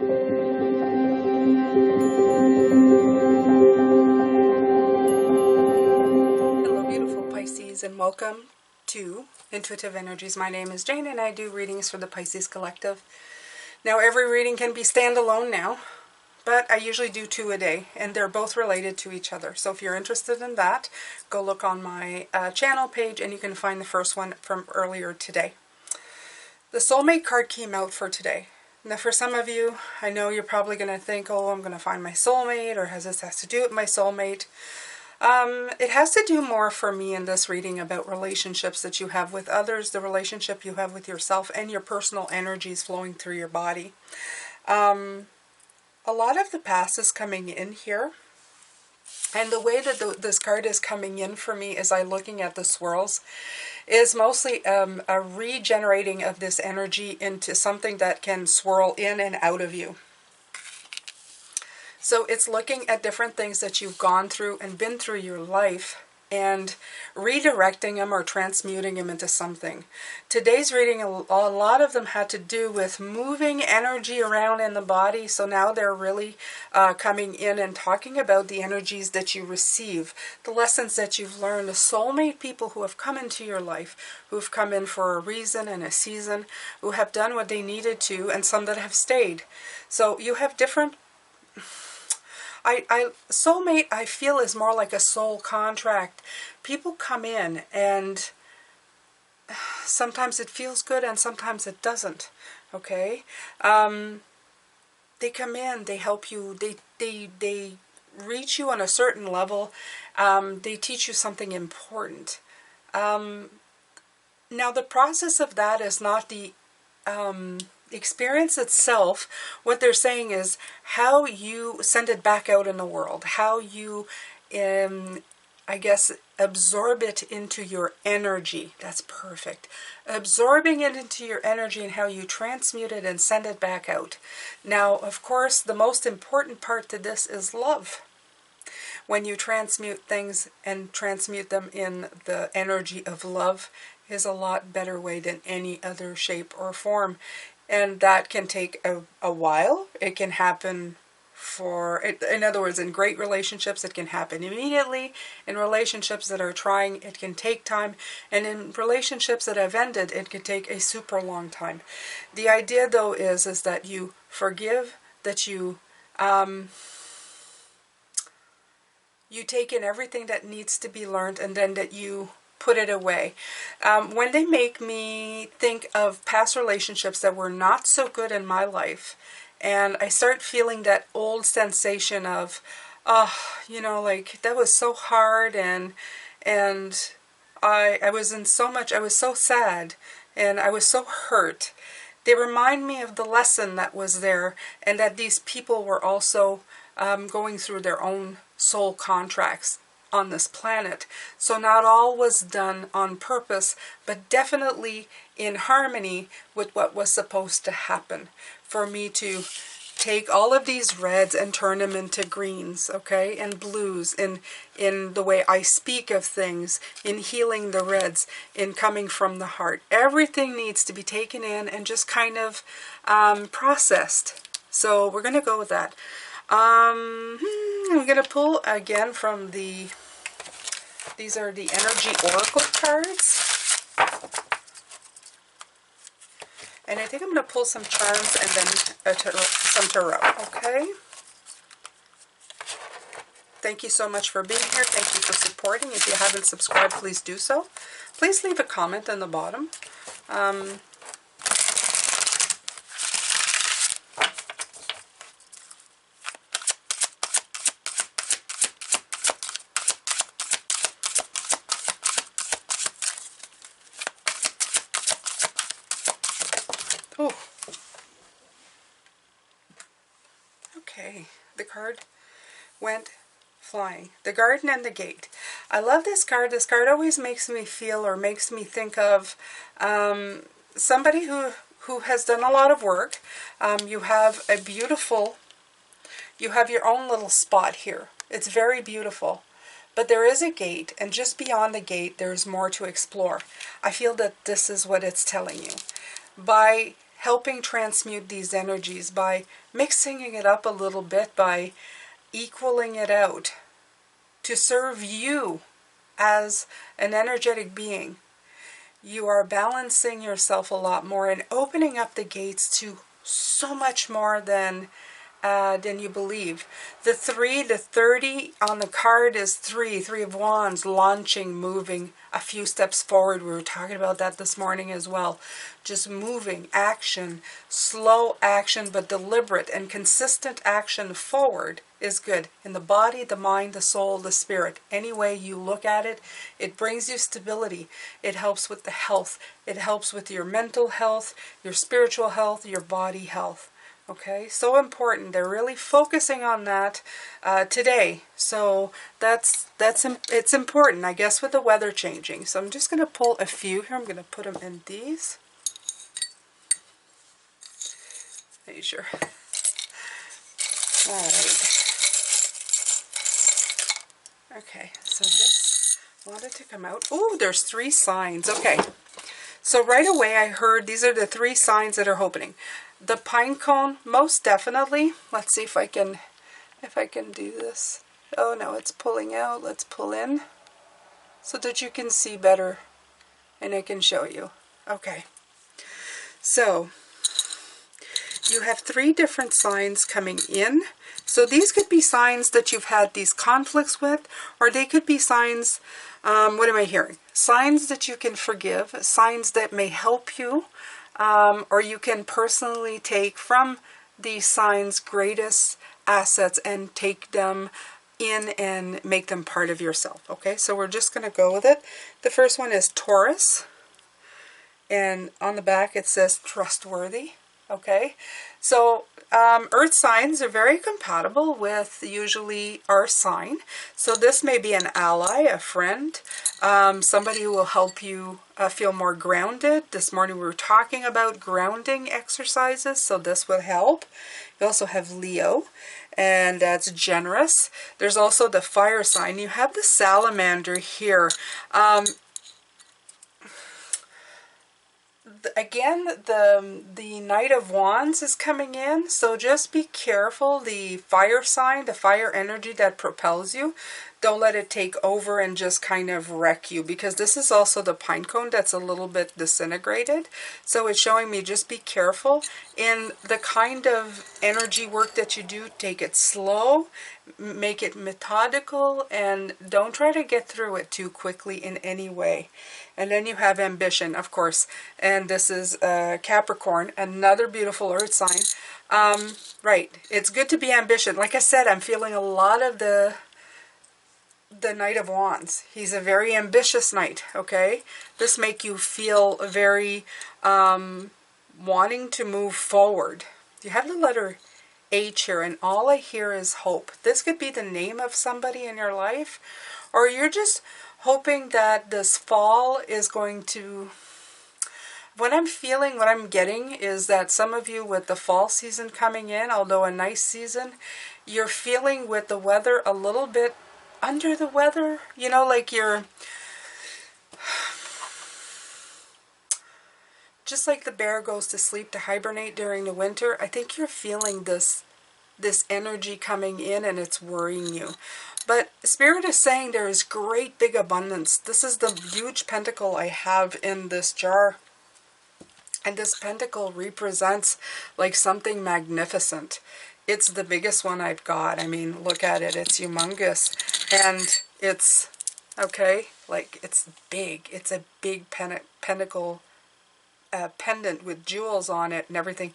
Hello, beautiful Pisces, and welcome to Intuitive Energies. My name is Jane, and I do readings for the Pisces Collective. Now, every reading can be standalone now, but I usually do 2 a day, and they're both related to each other. So if you're interested in that, go look on my channel page, and you can find the first one from earlier today. The soulmate card came out for today. Now, for some of you, I know you're probably going to think, oh, I'm going to find my soulmate, or has to do with my soulmate? It has to do more for me in this reading about relationships that you have with others, the relationship you have with yourself, and your personal energies flowing through your body. A lot of the past is coming in here. And the way that this card is coming in for me as I'm looking at the swirls is mostly a regenerating of this energy into something that can swirl in and out of you. So it's looking at different things that you've gone through and been through your life and redirecting them or transmuting them into something. Today's reading, a lot of them had to do with moving energy around in the body. So now they're really coming in and talking about the energies that you receive, the lessons that you've learned, the soulmate people who have come into your life, who have come in for a reason and a season, who have done what they needed to, and some that have stayed. So you have different... soulmate, I feel, is more like a soul contract. People come in and sometimes it feels good and sometimes it doesn't. Okay? They come in, they help you, they reach you on a certain level. They teach you something important. Now, the process of that is not the experience itself. What they're saying is how you send it back out in the world, how you, I guess, absorb it into your energy. That's perfect. Absorbing it into your energy and how you transmute it and send it back out. Now, of course, the most important part to this is love. When you transmute things and transmute them in the energy of love is a lot better way than any other shape or form. And that can take a while. It can happen in other words, in great relationships, it can happen immediately. In relationships that are trying, it can take time. And in relationships that have ended, it can take a super long time. The idea, though, is that you forgive, that you take in everything that needs to be learned, and then that you put it away. When they make me think of past relationships that were not so good in my life, and I start feeling that old sensation of, like that was so hard, and I was in so much, I was so sad, and I was so hurt. They remind me of the lesson that was there, and that these people were also going through their own soul contracts on this planet. So not all was done on purpose, but definitely in harmony with what was supposed to happen. For me to take all of these reds and turn them into greens, okay, and blues, in the way I speak of things, in healing the reds, in coming from the heart. Everything needs to be taken in and just kind of processed. So we're going to go with that. I'm going to pull again from these are the Energy Oracle cards. And I think I'm going to pull some charms and then some tarot, okay? Thank you so much for being here. Thank you for supporting. If you haven't subscribed, please do so. Please leave a comment on the bottom. Oh. Okay, the card went flying. The Garden and the Gate. I love this card. This card always makes me feel, or makes me think of somebody who has done a lot of work. You have a beautiful, you have your own little spot here. It's very beautiful. But there is a gate, and just beyond the gate, there's more to explore. I feel that this is what it's telling you. By helping transmute these energies by mixing it up a little bit, by equaling it out to serve you as an energetic being. You are balancing yourself a lot more and opening up the gates to so much more than you believe. The 30 on the card is three of wands, launching, moving a few steps forward. We were talking about that this morning as well. Just moving, action, slow action, but deliberate and consistent action forward is good. In the body, the mind, the soul, the spirit. Any way you look at it, it brings you stability. It helps with the health. It helps with your mental health, your spiritual health, your body health. Okay, so important. They're really focusing on that today. So it's important, I guess, with the weather changing. So I'm just going to pull a few here. I'm going to put them in these. Measure. All right. Okay, so this wanted to come out. Oh, there's 3 signs. Okay, so right away I heard these are the 3 signs that are opening. The pine cone, most definitely. Let's see if I can do this. Oh no, it's pulling out. Let's pull in so that you can see better and I can show you. Okay. So you have 3 different signs coming in. So these could be signs that you've had these conflicts with, or they could be signs, what am I hearing? Signs that you can forgive, signs that may help you, or you can personally take from these signs' greatest assets and take them in and make them part of yourself. Okay, so we're just going to go with it. The first one is Taurus, and on the back it says trustworthy. Okay, so earth signs are very compatible with usually our sign. So this may be an ally, a friend, somebody who will help you feel more grounded. This morning we were talking about grounding exercises, so this would help. You also have Leo, and that's generous. There's also the fire sign. You have the salamander here. Again, the Knight of Wands is coming in, so just be careful. The fire sign, the fire energy that propels you, don't let it take over and just kind of wreck you, because this is also the pine cone that's a little bit disintegrated. So it's showing me just be careful in the kind of energy work that you do. Take it slow, make it methodical, and don't try to get through it too quickly in any way. And then you have ambition, of course, and this is Capricorn, another beautiful earth sign. Right, it's good to be ambitious. Like I said, I'm feeling a lot of the Knight of Wands. He's a very ambitious knight, okay? This make you feel very wanting to move forward. You have the letter H here, and all I hear is hope. This could be the name of somebody in your life, or you're just hoping that this fall is going to... What I'm feeling, what I'm getting is that some of you with the fall season coming in, although a nice season, you're feeling with the weather a little bit under the weather. You know, like you're... Just like the bear goes to sleep to hibernate during the winter, I think you're feeling this energy coming in and it's worrying you. But Spirit is saying there is great big abundance. This is the huge pentacle I have in this jar. And this pentacle represents like something magnificent. It's the biggest one I've got. I mean, look at it. It's humongous. And it's, okay, like it's big. It's a big pentacle pendant with jewels on it and everything.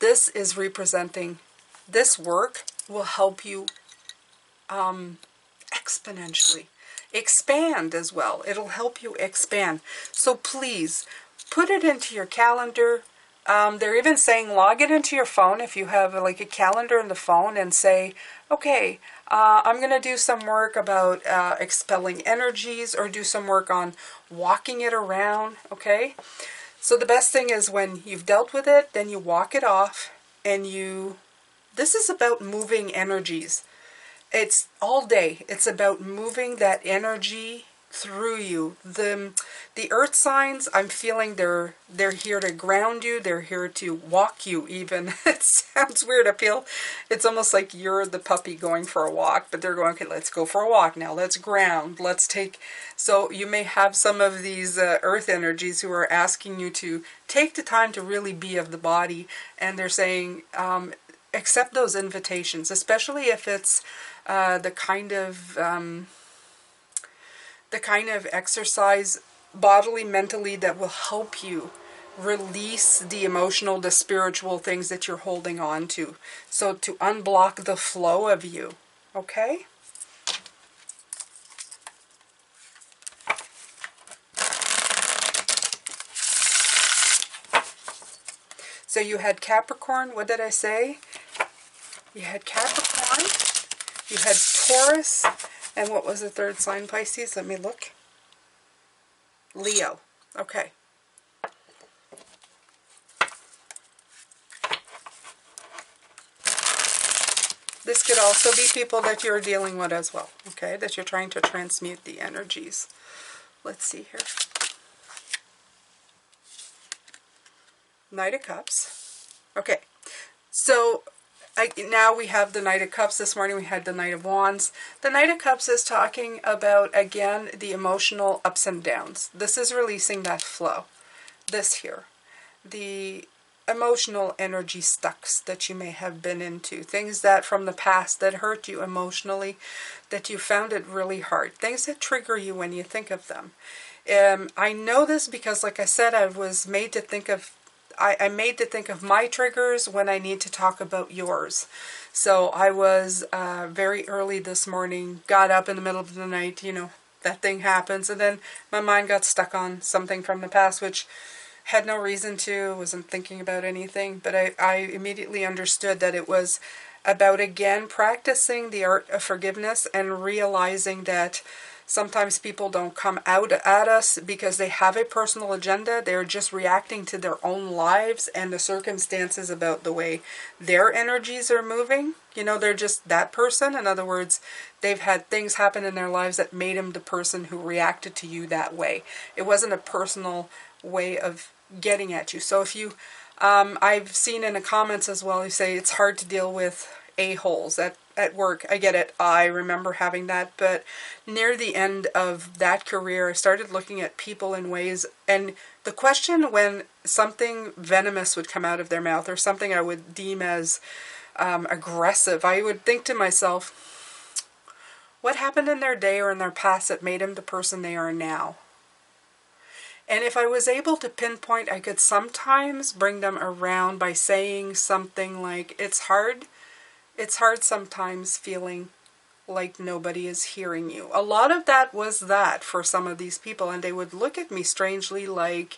This is representing, this work will help you exponentially expand as well. It'll help you expand. So please put it into your calendar. They're even saying log it into your phone if you have like a calendar in the phone, and say, okay, I'm going to do some work about expelling energies, or do some work on walking it around, okay? So the best thing is when you've dealt with it, then you walk it off, and this is about moving energies. It's all day. It's about moving that energy through you. The earth signs, I'm feeling they're here to ground you. They're here to walk you even. It sounds weird. I feel it's almost like you're the puppy going for a walk, but they're going, okay, let's go for a walk now. Let's ground. Let's take... So you may have some of these earth energies who are asking you to take the time to really be of the body. And they're saying, accept those invitations, especially if it's the kind of exercise bodily, mentally, that will help you release the emotional, the spiritual things that you're holding on to. So to unblock the flow of you, okay? So you had Capricorn, what did I say? You had Capricorn, you had Taurus, and what was the third sign, Pisces? Let me look. Leo. Okay. This could also be people that you're dealing with as well, okay? That you're trying to transmute the energies. Let's see here. Knight of Cups. Okay. So now we have the Knight of Cups. This morning we had the Knight of Wands. The Knight of Cups is talking about, again, the emotional ups and downs. This is releasing that flow. This here. The emotional energy stucks that you may have been into. Things that from the past that hurt you emotionally, that you found it really hard. Things that trigger you when you think of them. I know this because, like I said, I was made to think of I'm made to think of my triggers when I need to talk about yours. So I was very early this morning, got up in the middle of the night, you know, that thing happens. And then my mind got stuck on something from the past, which had no reason to, wasn't thinking about anything. But I immediately understood that it was about, again, practicing the art of forgiveness and realizing that sometimes people don't come out at us because they have a personal agenda. They're just reacting to their own lives and the circumstances about the way their energies are moving. You know, they're just that person. In other words, they've had things happen in their lives that made them the person who reacted to you that way. It wasn't a personal way of getting at you. So if you, I've seen in the comments as well, you say it's hard to deal with a-holes at work. I get it. I remember having that. But near the end of that career, I started looking at people in ways, and the question when something venomous would come out of their mouth or something I would deem as aggressive, I would think to myself, what happened in their day or in their past that made them the person they are now? And if I was able to pinpoint, I could sometimes bring them around by saying something like, it's hard sometimes feeling like nobody is hearing you. A lot of that was that for some of these people, and they would look at me strangely like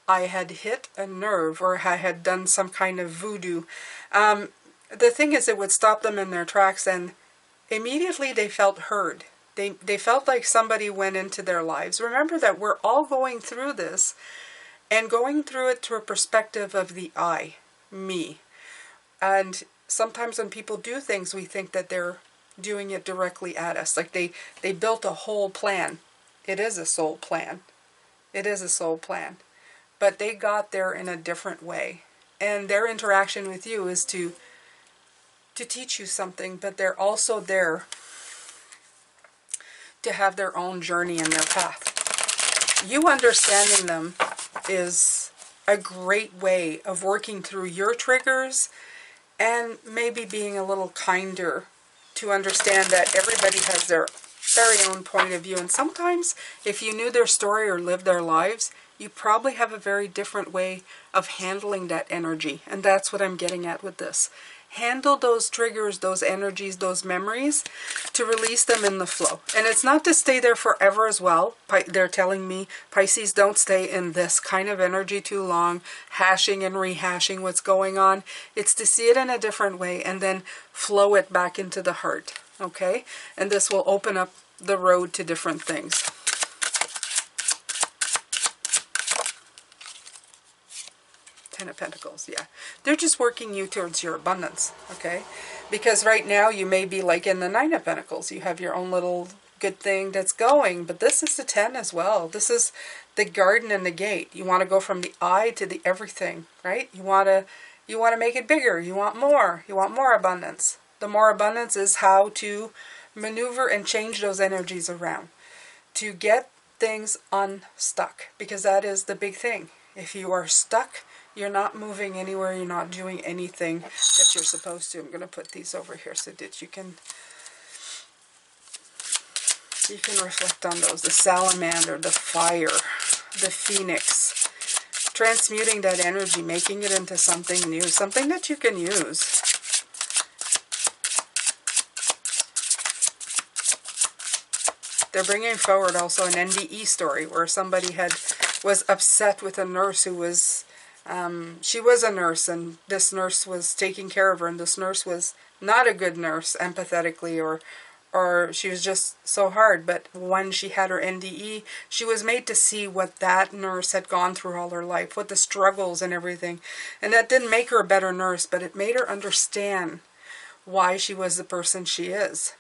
I had hit a nerve or I had done some kind of voodoo. The thing is, it would stop them in their tracks, and immediately they felt heard. They felt like somebody went into their lives. Remember that we're all going through this, and going through it through a perspective of the I, me. And sometimes when people do things, we think that they're doing it directly at us. Like they built a whole plan. It is a soul plan. It is a soul plan. But they got there in a different way. And their interaction with you is to teach you something, but they're also there to have their own journey in their path. You understanding them is a great way of working through your triggers and maybe being a little kinder to understand that everybody has their very own point of view. And sometimes if you knew their story or lived their lives, you probably have a very different way of handling that energy. And that's what I'm getting at with this. Handle those triggers, those energies, those memories, to release them in the flow. And it's not to stay there forever as well. They're telling me, Pisces, don't stay in this kind of energy too long, hashing and rehashing what's going on. It's to see it in a different way and then flow it back into the heart, okay? And this will open up the road to different things. Ten of Pentacles, yeah. They're just working you towards your abundance, okay? Because right now you may be like in the Nine of Pentacles. You have your own little good thing that's going. But this is the 10 as well. This is the garden and the gate. You want to go from the I to the everything, right? You want to make it bigger. You want more. You want more abundance. The more abundance is how to maneuver and change those energies around to get things unstuck, because that is the big thing. If you are stuck, you're not moving anywhere, you're not doing anything that you're supposed to. I'm going to put these over here so that you can reflect on those. The salamander, the fire, the phoenix. Transmuting that energy, making it into something new, something that you can use. They're bringing forward also an NDE story where somebody was upset with a nurse who was, she was a nurse, and this nurse was taking care of her, and this nurse was not a good nurse, empathetically, or she was just so hard. But when she had her NDE, she was made to see what that nurse had gone through all her life, what the struggles and everything. And that didn't make her a better nurse, but it made her understand why she was the person she is.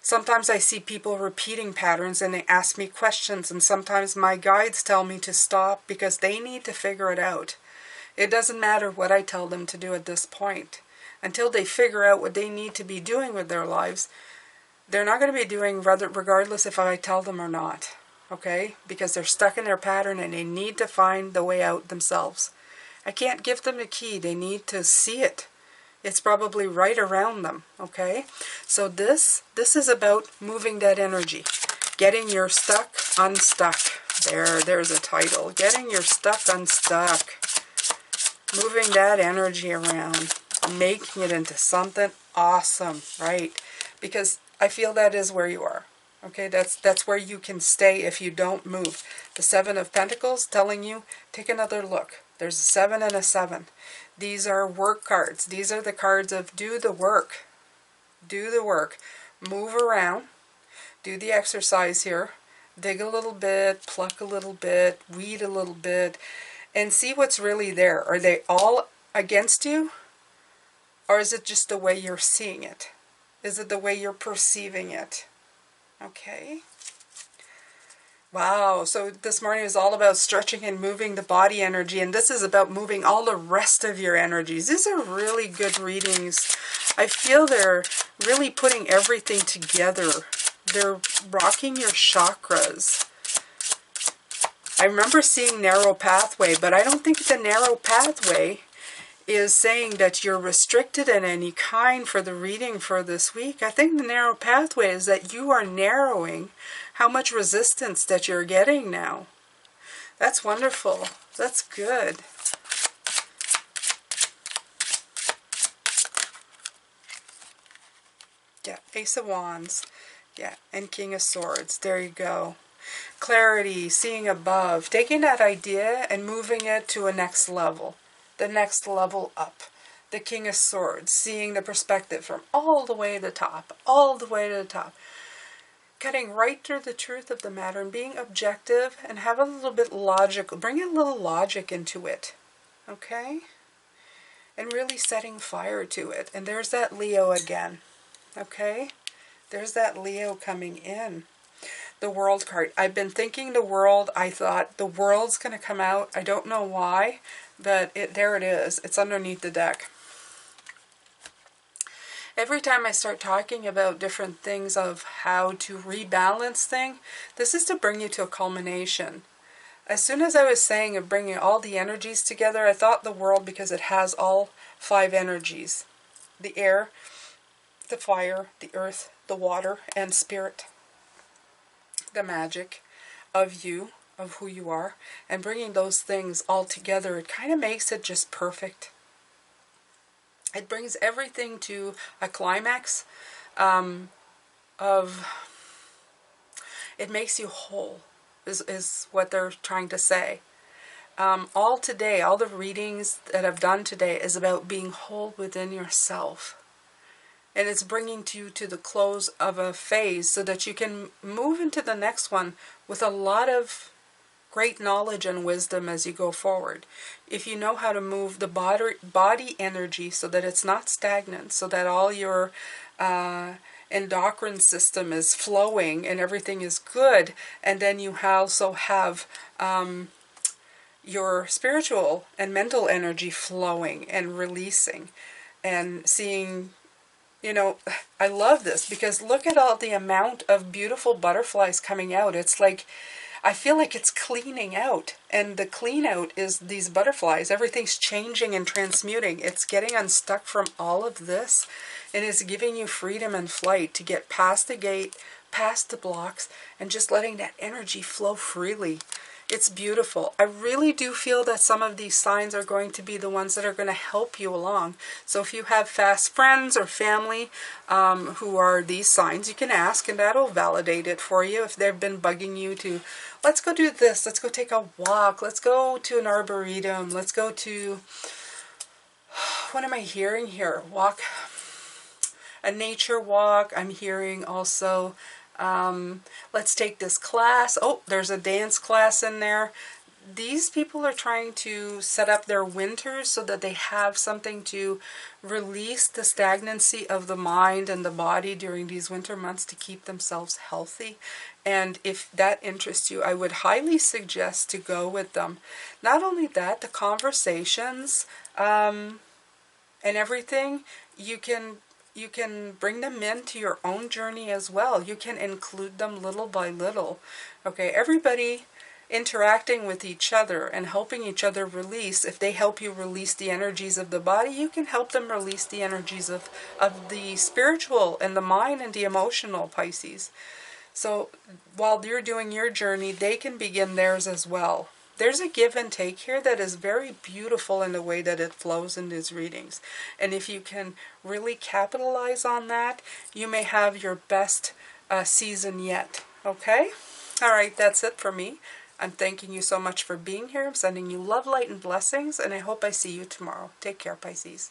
Sometimes I see people repeating patterns and they ask me questions, and sometimes my guides tell me to stop because they need to figure it out. It doesn't matter what I tell them to do at this point. Until they figure out what they need to be doing with their lives, they're not going to be doing regardless if I tell them or not. Okay? Because they're stuck in their pattern and they need to find the way out themselves. I can't give them the key. They need to see it. It's probably right around them, okay? So this is about moving that energy. Getting your stuck unstuck. There's a title. Getting your stuck unstuck. Moving that energy around. Making it into something awesome, right? Because I feel that is where you are. Okay, that's where you can stay if you don't move. The 7 of Pentacles telling you, take another look. There's a 7 and a 7. These are work cards. These are the cards of do the work. Do the work. Move around. Do the exercise here. Dig a little bit, pluck a little bit, weed a little bit, and see what's really there. Are they all against you? Or is it just the way you're seeing it? Is it the way you're perceiving it? Okay. Wow, so this morning is all about stretching and moving the body energy, and this is about moving all the rest of your energies. These are really good readings. I feel they're really putting everything together. They're rocking your chakras. I remember seeing narrow pathway, but I don't think the narrow pathway is saying that you're restricted in any kind for the reading for this week. I think the narrow pathway is that you are narrowing how much resistance that you're getting now. That's wonderful. That's good. Yeah, Ace of Wands. Yeah, and King of Swords. There you go. Clarity, seeing above, taking that idea and moving it to a next level. The next level up. The King of Swords, seeing the perspective from all the way to the top, all the way to the top. Cutting right through the truth of the matter and being objective and have a little bit logical, bring a little logic into it, okay? And really setting fire to it. And there's that Leo again, okay? There's that Leo coming in. The World card. I've been thinking the World. I thought the World's going to come out. I don't know why, but there it is. It's underneath the deck. Every time I start talking about different things of how to rebalance things, this is to bring you to a culmination. As soon as I was saying of bringing all the energies together, I thought the World because it has all 5 energies. The air, the fire, the earth, the water, and spirit. The magic of you, of who you are, and bringing those things all together, it kind of makes it just perfect. It brings everything to a climax it makes you whole, is what they're trying to say. All today, all the readings that I've done today is about being whole within yourself. And it's bringing you to the close of a phase so that you can move into the next one with a lot of great knowledge and wisdom as you go forward. If you know how to move the body energy so that it's not stagnant, so that all your endocrine system is flowing and everything is good, and then you also have your spiritual and mental energy flowing and releasing and seeing, you know, I love this because look at all the amount of beautiful butterflies coming out. It's like, I feel like it's cleaning out, and the clean out is these butterflies. Everything's changing and transmuting. It's getting unstuck from all of this, and it's giving you freedom and flight to get past the gate, past the blocks, and just letting that energy flow freely. It's beautiful. I really do feel that some of these signs are going to be the ones that are going to help you along. So if you have fast friends or family who are these signs, you can ask, and that'll validate it for you. If they've been bugging you to, let's go do this, let's go take a walk, let's go to an arboretum, let's go to, what am I hearing here? Walk, a nature walk. I'm hearing also, let's take this class. Oh, there's a dance class in there. These people are trying to set up their winters so that they have something to release the stagnancy of the mind and the body during these winter months to keep themselves healthy. And if that interests you, I would highly suggest to go with them. Not only that, the conversations and everything, you can bring them into your own journey as well. You can include them little by little. Okay, everybody interacting with each other and helping each other release. If they help you release the energies of the body, you can help them release the energies of the spiritual and the mind and the emotional, Pisces. So while you're doing your journey, they can begin theirs as well. There's a give and take here that is very beautiful in the way that it flows in these readings. And if you can really capitalize on that, you may have your best season yet. Okay? All right, that's it for me. I'm thanking you so much for being here. I'm sending you love, light, and blessings, and I hope I see you tomorrow. Take care, Pisces.